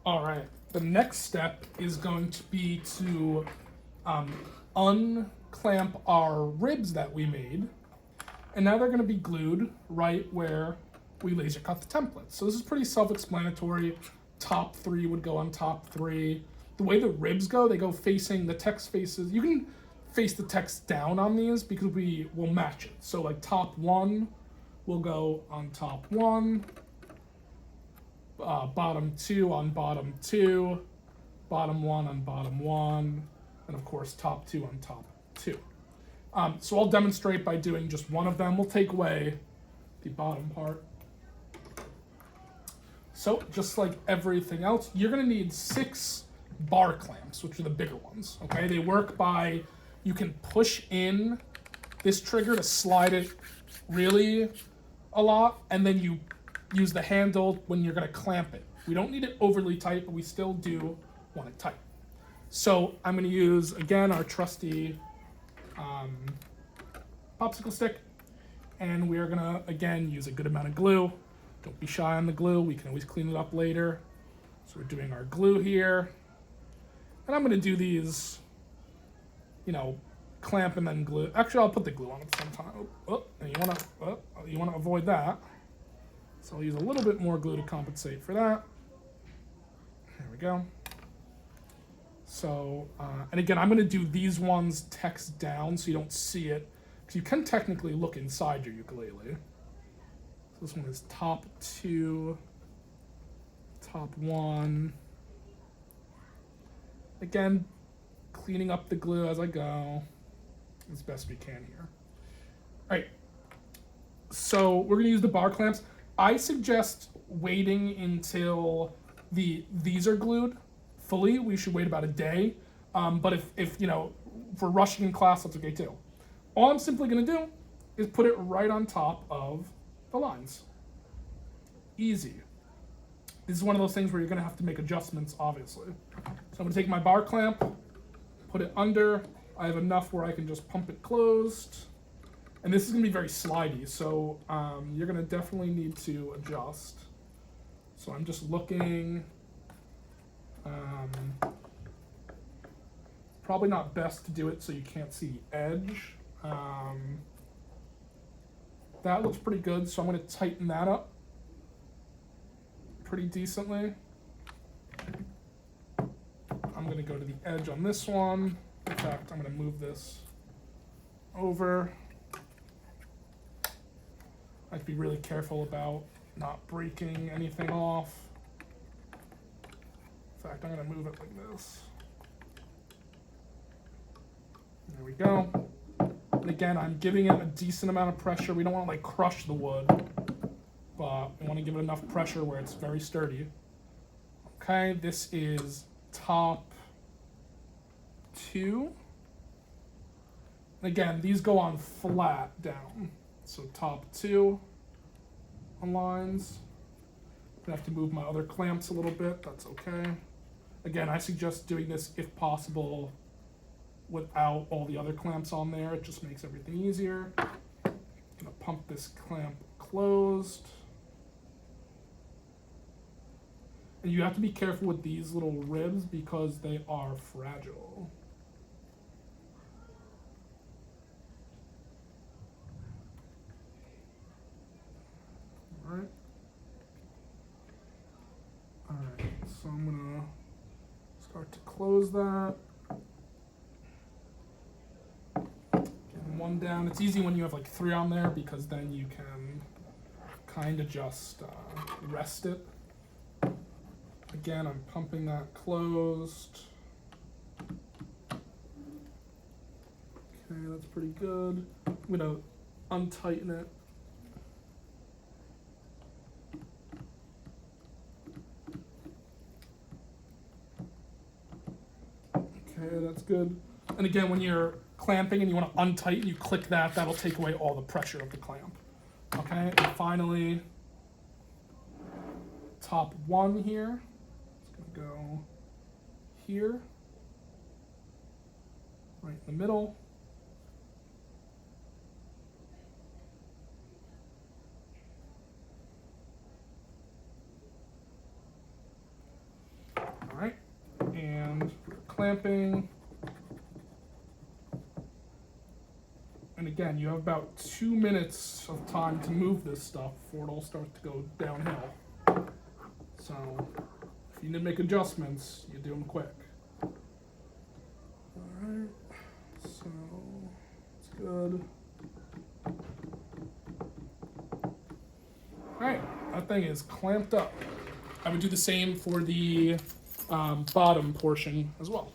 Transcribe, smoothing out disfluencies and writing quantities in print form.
All right. The next step is going to be to unclamp our ribs that we made. And now they're going to be glued right where we laser cut the template. So this is pretty self-explanatory. Top three would go on top three. The way the ribs go, they go facing the text faces. You can face the text down on these because we will match it. So like top one will go on top one. Bottom two on bottom two, bottom one on bottom one, and of course top two on top two. So I'll demonstrate by doing just one of them. We'll take away the bottom part. So just like everything else, you're gonna need 6 bar clamps, which are the bigger ones, okay? They work by, you can push in this trigger to slide it really a lot, and then you use the handle when you're gonna clamp it. We don't need it overly tight, but we still do want it tight. So I'm gonna use, again, our trusty popsicle stick, and we're gonna, again, use a good amount of glue. Don't be shy on the glue, we can always clean it up later. So we're doing our glue here. And I'm gonna do these, you know, clamp and then glue. Actually, I'll put the glue on at the same time. And you wanna avoid that. So I'll use a little bit more glue to compensate for that. There we go. So, and again, I'm gonna do these ones text down so you don't see it, because you can technically look inside your ukulele. So this one is top 2, top 1. Again, cleaning up the glue as I go as best we can here. All right, so we're gonna use the bar clamps. I suggest waiting until these are glued fully. We should wait about a day. But if you know, if we're rushing in class, that's okay too. All I'm simply gonna do is put it right on top of the lines. Easy. This is one of those things where you're gonna have to make adjustments, obviously. So I'm gonna take my bar clamp, put it under. I have enough where I can just pump it closed. And this is gonna be very slidey, so you're gonna definitely need to adjust. So I'm just looking. Probably not best to do it so you can't see the edge. That looks pretty good, so I'm gonna tighten that up pretty decently. I'm gonna go to the edge on this one. In fact, I'm gonna move this over. I have to be really careful about not breaking anything off. In fact, I'm gonna move it like this. There we go. And again, I'm giving it a decent amount of pressure. We don't want to like crush the wood, but we want to give it enough pressure where it's very sturdy. Okay, this is top 2. And again, these go on flat down. So top 2 on lines. I have to move my other clamps a little bit, that's okay. Again, I suggest doing this if possible without all the other clamps on there. It just makes everything easier. I'm gonna pump this clamp closed. And you have to be careful with these little ribs because they are fragile. Alright. Alright, so I'm gonna start to close that. Getting one down. It's easy when you have like 3 on there because then you can kind of just rest it. Again, I'm pumping that closed. Okay, that's pretty good. I'm gonna untighten it. Okay, that's good. And again, when you're clamping and you want to untighten, you click that. That'll take away all the pressure of the clamp. Okay, and finally, top 1 here. It's gonna go here, right in the middle. clamping. And again, you have about 2 minutes of time to move this stuff before it all starts to go downhill. So if you need to make adjustments, you do them quick. Alright, so it's good. Alright, that thing is clamped up. I would do the same for the bottom portion as well.